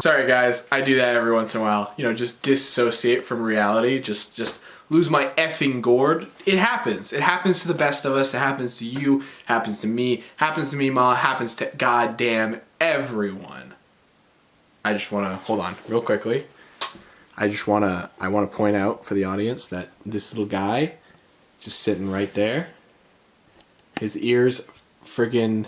Sorry guys, I do that every once in a while. You know, just dissociate from reality, just lose my effing gourd. It happens. It happens to the best of us. It happens to you, happens to me, ma, happens to goddamn everyone. I just want to, hold on real quickly. I want to point out for the audience that this little guy just sitting right there, his ears friggin'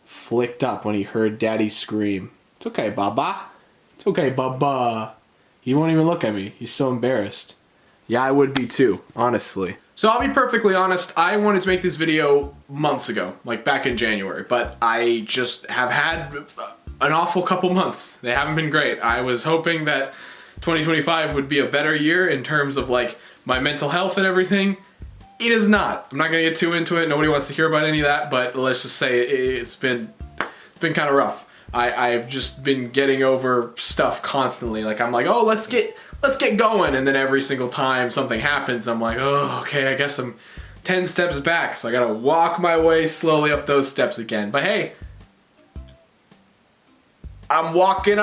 flicked up when he heard Daddy scream. It's okay, Baba. It's okay, Baba. He won't even look at me. He's so embarrassed. Yeah, I would be too, honestly. So I'll be perfectly honest, I wanted to make this video months ago, like back in January, but I just have had an awful couple months. They haven't been great. I was hoping that 2025 would be a better year in terms of like my mental health and everything. It is not. I'm not gonna get too into it. Nobody wants to hear about any of that, but let's just say it's been kind of rough. I've just been getting over stuff constantly. Like I'm like, oh, let's get going, and then every single time something happens, I'm like, oh, okay, I guess I'm 10 steps back, so I gotta walk my way slowly up those steps again. But hey, I'm walking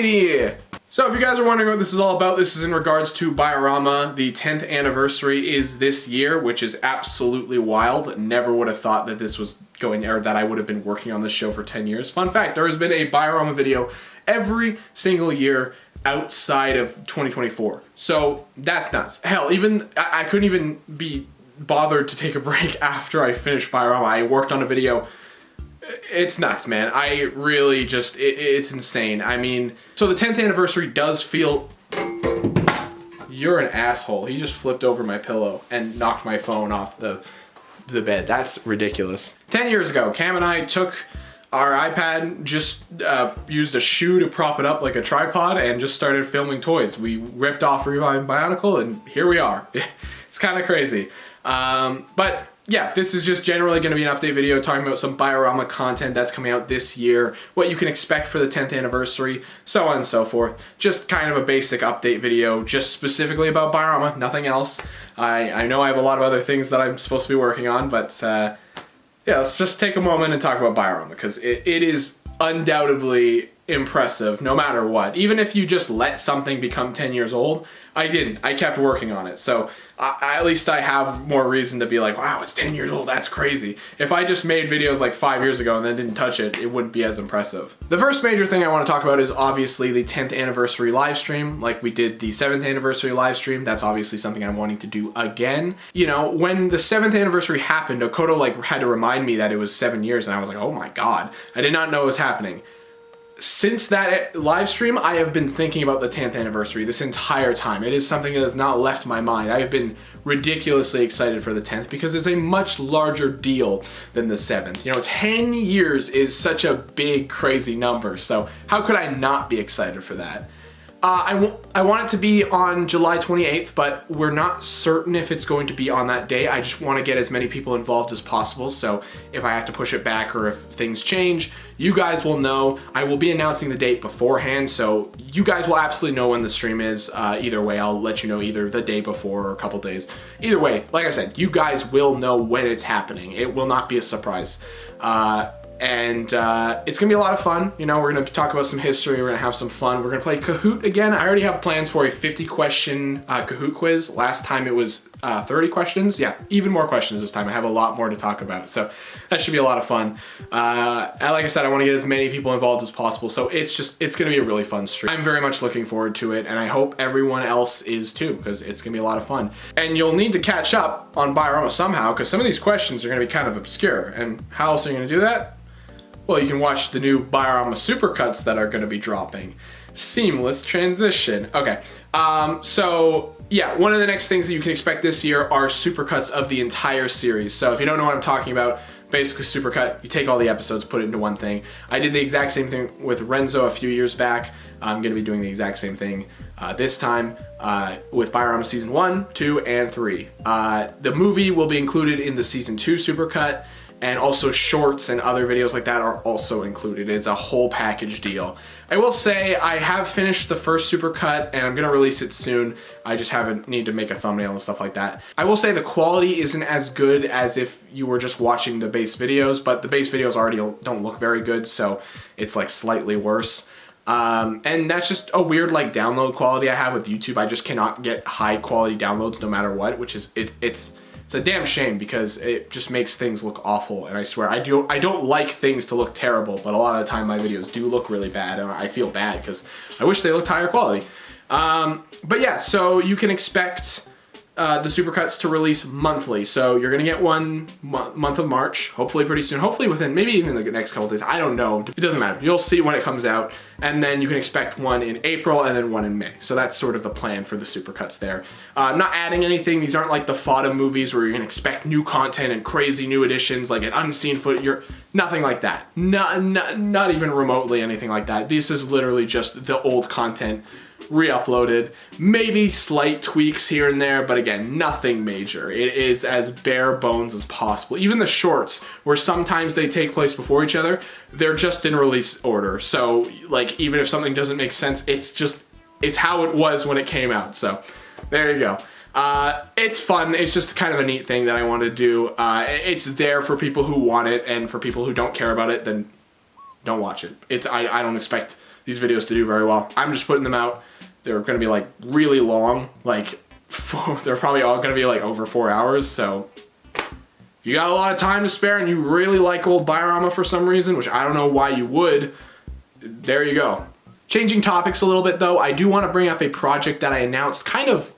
here. So if you guys are wondering what this is all about, this is in regards to Bio-Rama. The 10th anniversary is this year, which is absolutely wild. Never would have thought that this was going, or that I would have been working on this show for 10 years. Fun fact, there has been a Bio-Rama video every single year outside of 2024. So that's nuts. Hell, even I couldn't even be bothered to take a break after I finished Bio-Rama. I worked on a video. It's nuts, man. I really just, it's insane. I mean, so the 10th anniversary does feel... You're an asshole. He just flipped over my pillow and knocked my phone off the bed. That's ridiculous. 10 years ago, Cam and I took our iPad, just used a shoe to prop it up like a tripod, and just started filming toys. We ripped off Revive Bionicle, and here we are. It's kind of crazy. But yeah, this is just generally going to be an update video talking about some Bio-Rama content that's coming out this year, what you can expect for the 10th anniversary, so on and so forth. Just kind of a basic update video, just specifically about Bio-Rama, nothing else. I know I have a lot of other things that I'm supposed to be working on, but yeah, let's just take a moment and talk about Bio-Rama, because it is undoubtedly impressive no matter what. Even if you just let something become 10 years old, I didn't. I kept working on it. So at least I have more reason to be like, wow, it's 10 years old, that's crazy. If I just made videos like 5 years ago and then didn't touch it, it wouldn't be as impressive. The first major thing I want to talk about is obviously the 10th anniversary live stream. Like we did the 7th anniversary live stream. That's obviously something I'm wanting to do again. You know, when the 7th anniversary happened, Okoto like had to remind me that it was 7 years, and I was like, oh my God, I did not know it was happening. Since that live stream, I have been thinking about the 10th anniversary this entire time. It is something that has not left my mind. I have been ridiculously excited for the 10th because it's a much larger deal than the 7th. You know, 10 years is such a big, crazy number, so how could I not be excited for that? I want it to be on July 28th, but we're not certain if it's going to be on that day. I just want to get as many people involved as possible, so if I have to push it back or if things change, you guys will know. I will be announcing the date beforehand, so you guys will absolutely know when the stream is. Either way, I'll let you know either the day before or a couple days. Either way, like I said, you guys will know when it's happening. It will not be a surprise. And it's gonna be a lot of fun. You know, we're gonna talk about some history, we're gonna have some fun, we're gonna play Kahoot again. I already have plans for a 50-question Kahoot quiz. Last time it was 30 questions. Yeah, even more questions this time. I have a lot more to talk about, so that should be a lot of fun. And like I said, I wanna get as many people involved as possible, so it's gonna be a really fun stream. I'm very much looking forward to it, and I hope everyone else is too, because it's gonna be a lot of fun. And you'll need to catch up on Bio-Rama somehow, because some of these questions are gonna be kind of obscure, and how else are you gonna do that? Well, you can watch the new Bio-Rama Supercuts that are going to be dropping. Seamless transition. Okay, so yeah, one of the next things that you can expect this year are Supercuts of the entire series. So if you don't know what I'm talking about, basically Supercut, you take all the episodes, put it into one thing. I did the exact same thing with Renzo a few years back. I'm going to be doing the exact same thing this time with Bio-Rama Season 1, 2, and 3. The movie will be included in the Season 2 Supercut, and also shorts and other videos like that are also included. It's a whole package deal. I will say I have finished the first Supercut and I'm gonna release it soon. I just need to make a thumbnail and stuff like that. I will say the quality isn't as good as if you were just watching the base videos, but the base videos already don't look very good, so it's like slightly worse. And that's just a weird like download quality I have with YouTube. I just cannot get high quality downloads no matter what, which is it's a damn shame because it just makes things look awful. And I swear I don't like things to look terrible, but a lot of the time my videos do look really bad, and I feel bad because I wish they looked higher quality. But yeah, so you can expect the Supercuts to release monthly. So you're gonna get one month of March, hopefully pretty soon, hopefully within maybe even the next couple days. I don't know, it doesn't matter. You'll see when it comes out, and then you can expect one in April and then one in May. So that's sort of the plan for the Supercuts there. I'm not adding anything. These aren't like the FOTA movies where you're gonna expect new content and crazy new additions, like an unseen footage. Nothing like that. Not even remotely anything like that. This is literally just the old content re-uploaded, maybe slight tweaks here and there, but again, nothing major. It is as bare bones as possible. Even the shorts, where sometimes they take place before each other, they're just in release order. So like, even if something doesn't make sense, it's how it was when it came out. So there you go. It's fun. It's just kind of a neat thing that I want to do. It's there for people who want it, and for people who don't care about it, then don't watch it. I don't expect these videos to do very well. I'm just putting them out. They're gonna be like really long, like they're probably all gonna be like over 4 hours. So if you got a lot of time to spare and you really like old Bio-Rama for some reason, which I don't know why you would, there you go. Changing topics a little bit though, I do want to bring up a project that I announced kind of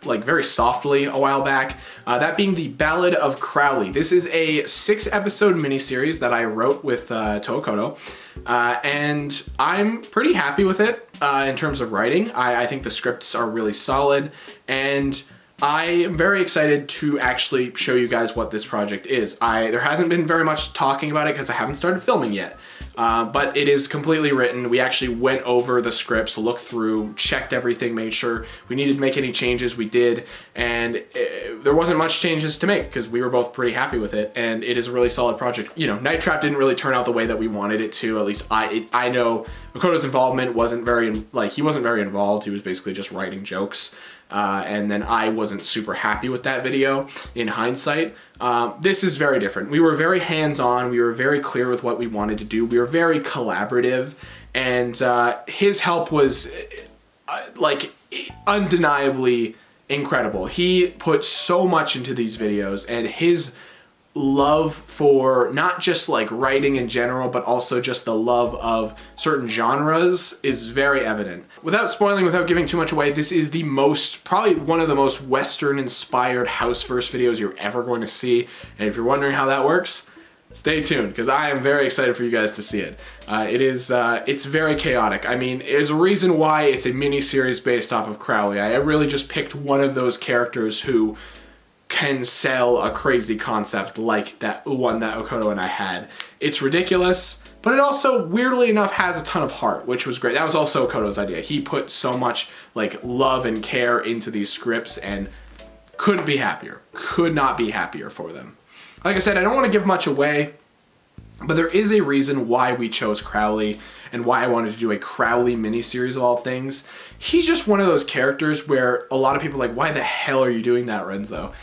like very softly a while back, that being the Ballad of CROWLEY. This is a 6-episode miniseries that I wrote with Toho, and I'm pretty happy with it in terms of writing. I think the scripts are really solid, and I am very excited to actually show you guys what this project is. There hasn't been very much talking about it because I haven't started filming yet. But it is completely written. We actually went over the scripts, looked through, checked everything, made sure we needed to make any changes, we did, and there wasn't much changes to make because we were both pretty happy with it, and it is a really solid project. You know, Night Trap didn't really turn out the way that we wanted it to. At least I know Makoto's involvement wasn't very, like, he wasn't very involved. He was basically just writing jokes. And then I wasn't super happy with that video in hindsight. This is very different. We were very hands-on. We were very clear with what we wanted to do. We were very collaborative, and his help was like undeniably incredible. He put so much into these videos, and his love for not just like writing in general, but also just the love of certain genres is very evident. Without spoiling, without giving too much away, this is the most, probably one of the most Western inspired Houseverse videos you're ever going to see. And if you're wondering how that works, stay tuned, because I am very excited for you guys to see it. It's very chaotic. I mean, there's a reason why it's a mini series based off of CROWLEY. I really just picked one of those characters who can sell a crazy concept like that one that Makoto and I had. It's ridiculous, but it also, weirdly enough, has a ton of heart, which was great. That was also Makoto's idea. He put so much like love and care into these scripts, and couldn't be happier. Could not be happier for them. Like I said, I don't want to give much away, but there is a reason why we chose CROWLEY and why I wanted to do a CROWLEY miniseries of all things. He's just one of those characters where a lot of people are like, why the hell are you doing that, Renzo?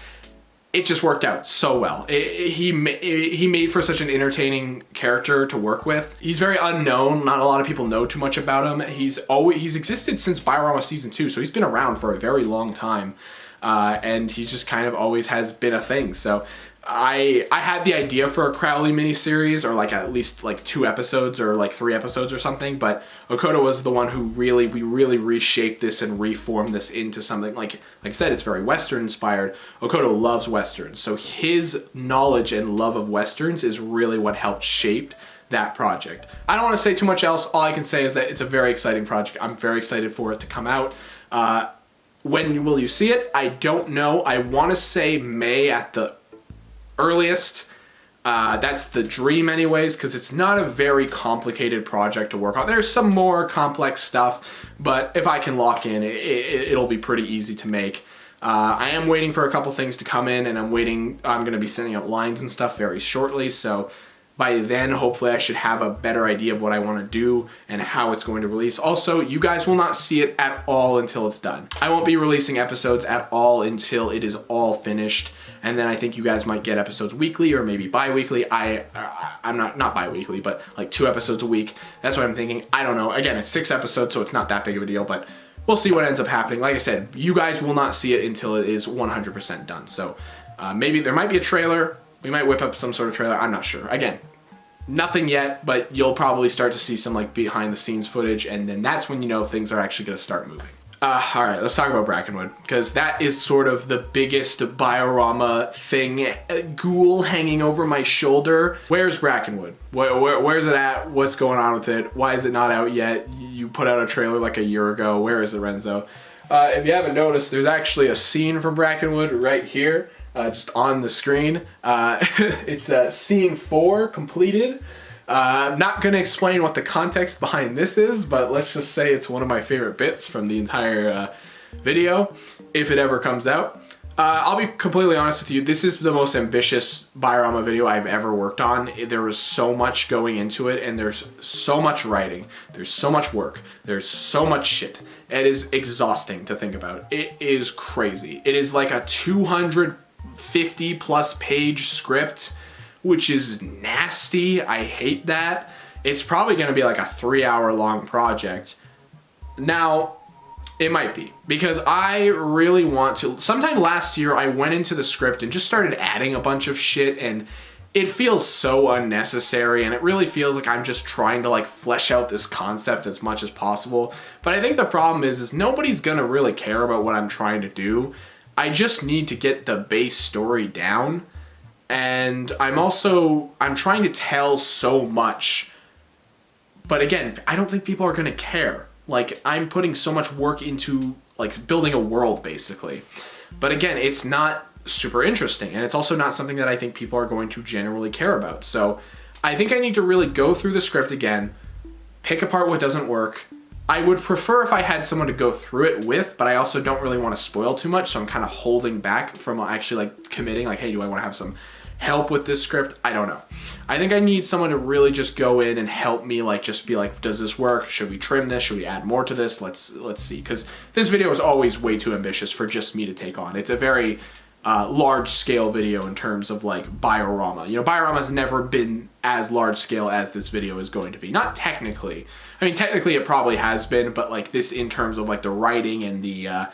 It just worked out so well. He made for such an entertaining character to work with. He's very unknown. Not a lot of people know too much about him. He's existed since Bio-Rama season 2, so he's been around for a very long time, and he just kind of always has been a thing. So I had the idea for a CROWLEY miniseries, or like at least like 2 episodes or like 3 episodes or something, but Makoto was the one who we really reshaped this and reformed this into something like I said, it's very Western inspired. Makoto loves Westerns, so his knowledge and love of Westerns is really what helped shape that project. I don't want to say too much else. All I can say is that it's a very exciting project. I'm very excited for it to come out. When will you see it? I don't know. I want to say May at the earliest. That's the dream anyways, because it's not a very complicated project to work on. There's some more complex stuff, but if I can lock in, it'll be pretty easy to make. I am waiting for a couple things to come in, and I'm going to be sending out lines and stuff very shortly, so By then, hopefully I should have a better idea of what I want to do and how it's going to release. Also, you guys will not see it at all until it's done. I won't be releasing episodes at all until it is all finished. And then I think you guys might get episodes weekly or maybe bi-weekly. I'm not bi-weekly, but like 2 episodes a week. That's what I'm thinking. I don't know. Again, it's 6 episodes, so it's not that big of a deal, but we'll see what ends up happening. Like I said, you guys will not see it until it is 100% done. So maybe there might be a trailer. We might whip up some sort of trailer. I'm not sure. Again, nothing yet, but you'll probably start to see some like behind the scenes footage, and then that's when you know things are actually going to start moving. All right, let's talk about Brackenwood, because that is sort of the biggest Bio-Rama thing, ghoul hanging over my shoulder. Where's Brackenwood? Where's it at? What's going on with it? Why is it not out yet? You put out a trailer like a year ago. Where is it, Renzo? If you haven't noticed, there's actually a scene from Brackenwood right here. Just on the screen. It's scene 4 completed. I'm not going to explain what the context behind this is, but let's just say it's one of my favorite bits from the entire video, if it ever comes out. I'll be completely honest with you, this is the most ambitious Bio-Rama video I've ever worked on. There was so much going into it, and there's so much writing, there's so much work, there's so much shit. It is exhausting to think about. It is crazy. It is like a 250+ page script, which is nasty. I hate that. It's probably gonna be like a 3-hour long project. Now, it might be, because I really want to. Sometime last year, I went into the script and just started adding a bunch of shit, and it feels so unnecessary, and it really feels like I'm just trying to like flesh out this concept as much as possible. But I think the problem is nobody's gonna really care about what I'm trying to do. I just need to get the base story down. And I'm trying to tell so much, but again, I don't think people are gonna care. Like, I'm putting so much work into like building a world basically, but again, it's not super interesting, and it's also not something that I think people are going to generally care about. So I think I need to really go through the script again, pick apart what doesn't work. I would prefer if I had someone to go through it with, but I also don't really want to spoil too much, so I'm kind of holding back from actually like committing, like, hey, do I want to have some help with this script? I don't know. I think I need someone to really just go in and help me, like, just be like, does this work? Should we trim this? Should we add more to this? Let's see, because this video is always way too ambitious for just me to take on. It's a very large scale video in terms of like Bio-Rama. You know, Bio-Rama's never been as large scale as this video is going to be. Not technically. I mean, technically it probably has been, but like this in terms of like the writing and the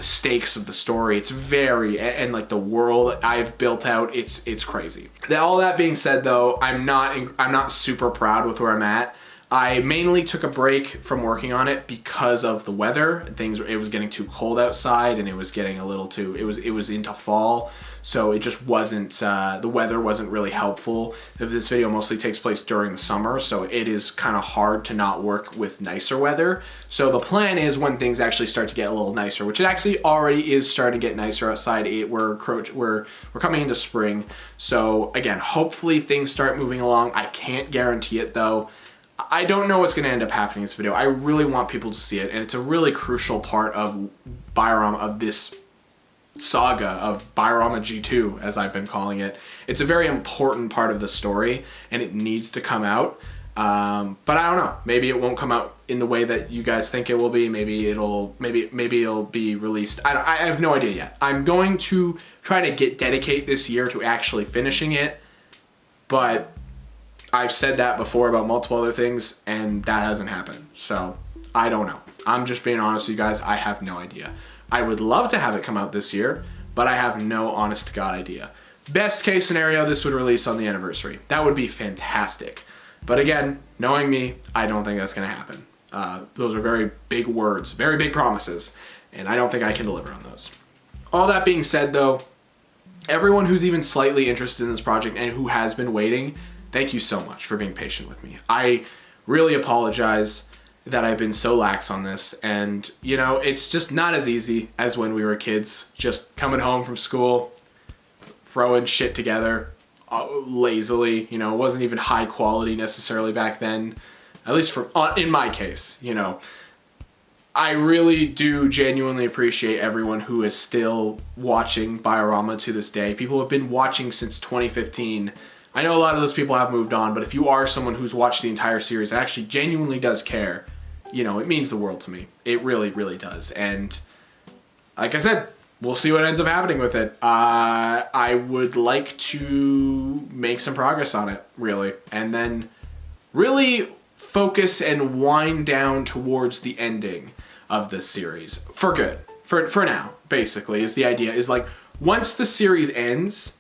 stakes of the story, it's very, and like the world I've built out, it's crazy. All that being said though, I'm not super proud with where I'm at. I mainly took a break from working on it because of the weather. It was getting too cold outside, and it was getting a little too, it was into fall, so it just wasn't, the weather wasn't really helpful. This video mostly takes place during the summer, so it is kind of hard to not work with nicer weather. So the plan is when things actually start to get a little nicer, which it actually already is starting to get nicer outside. We're coming into spring, so again, hopefully things start moving along. I can't guarantee it though. I don't know what's going to end up happening in this video. I really want people to see it, and it's a really crucial part of Bio-Rama, of this saga of Bio-Rama G2, as I've been calling it. It's a very important part of the story, and it needs to come out. But I don't know. Maybe it won't come out in the way that you guys think it will be. Maybe it'll be released. I have no idea yet. I'm going to try to dedicate this year to actually finishing it, but I've said that before about multiple other things, and that hasn't happened. So I don't know. I'm just being honest with you guys. I have no idea. I would love to have it come out this year, but I have no honest to God idea. Best case scenario, this would release on the anniversary. That would be fantastic. But again, knowing me, I don't think that's going to happen. Those are very big words, very big promises, and I don't think I can deliver on those. All that being said though, everyone who's even slightly interested in this project and who has been waiting, thank you so much for being patient with me. I really apologize that I've been so lax on this, and you know, it's just not as easy as when we were kids, just coming home from school, throwing shit together lazily. You know, it wasn't even high quality necessarily back then, at least in my case. You know, I really do genuinely appreciate everyone who is still watching Bio-Rama to this day. People have been watching since 2015. I know a lot of those people have moved on, but if you are someone who's watched the entire series and actually genuinely does care, you know, it means the world to me. It really, really does. And like I said, we'll see what ends up happening with it. I would like to make some progress on it, really. And then really focus and wind down towards the ending of this series. For good. For now, basically, is the idea. Is like, once the series ends,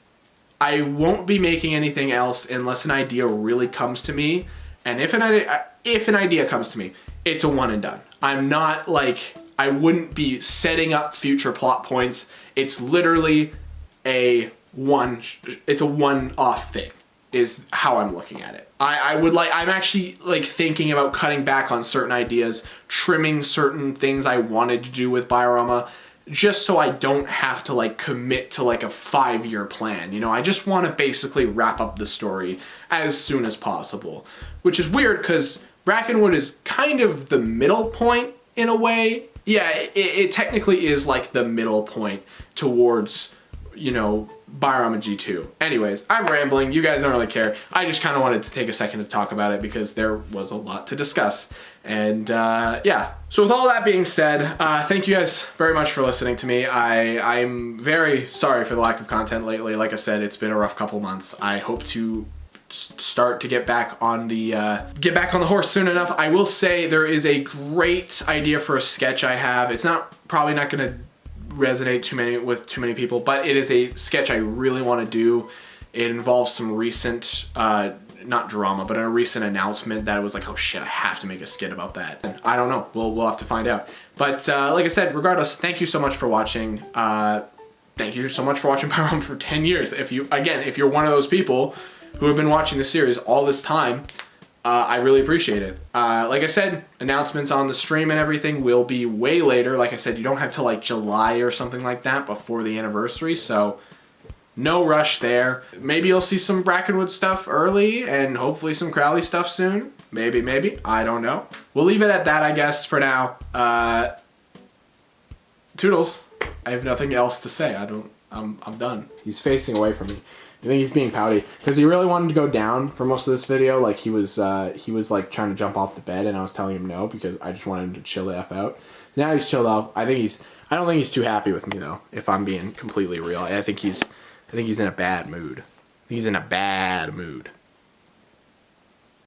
I won't be making anything else unless an idea really comes to me. And if an idea comes to me, it's a one and done. I'm not like, I wouldn't be setting up future plot points. It's literally it's a one-off thing, is how I'm looking at it. I'm actually like thinking about cutting back on certain ideas, trimming certain things I wanted to do with Bio-Rama, just so I don't have to like commit to like a 5-year plan. You know, I just want to basically wrap up the story as soon as possible, which is weird because Brackenwood is kind of the middle point in a way. Yeah, it technically is like the middle point towards, you know, Bio-Rama G2. Anyways, I'm rambling. You guys don't really care. I just kind of wanted to take a second to talk about it because there was a lot to discuss. And yeah, so with all that being said, thank you guys very much for listening to me. I'm very sorry for the lack of content lately. Like I said, it's been a rough couple months. I hope to start to get back on the horse soon enough. I will say there is a great idea for a sketch I have. It's probably not going to resonate with too many people, but it is a sketch I really want to do. It involves some recent not drama, but a recent announcement that it was like, oh shit, I have to make a skit about that. And I don't know, we'll have to find out. But like I said, regardless, thank you so much for watching. Thank you so much for watching Bio-Rama for 10 years. If you're one of those people who have been watching the series all this time, I really appreciate it. Like I said, announcements on the stream and everything will be way later. Like I said, you don't have till like July or something like that before the anniversary, so no rush there. Maybe you'll see some Brackenwood stuff early and hopefully some CROWLEY stuff soon. Maybe. I don't know. We'll leave it at that, I guess, for now. Toodles. I have nothing else to say. I'm done. He's facing away from me. I think he's being pouty because he really wanted to go down for most of this video. Like he was like trying to jump off the bed, and I was telling him no because I just wanted him to chill the F out. So now he's chilled out. I don't think he's too happy with me though, if I'm being completely real. I think he's in a bad mood. He's in a bad mood.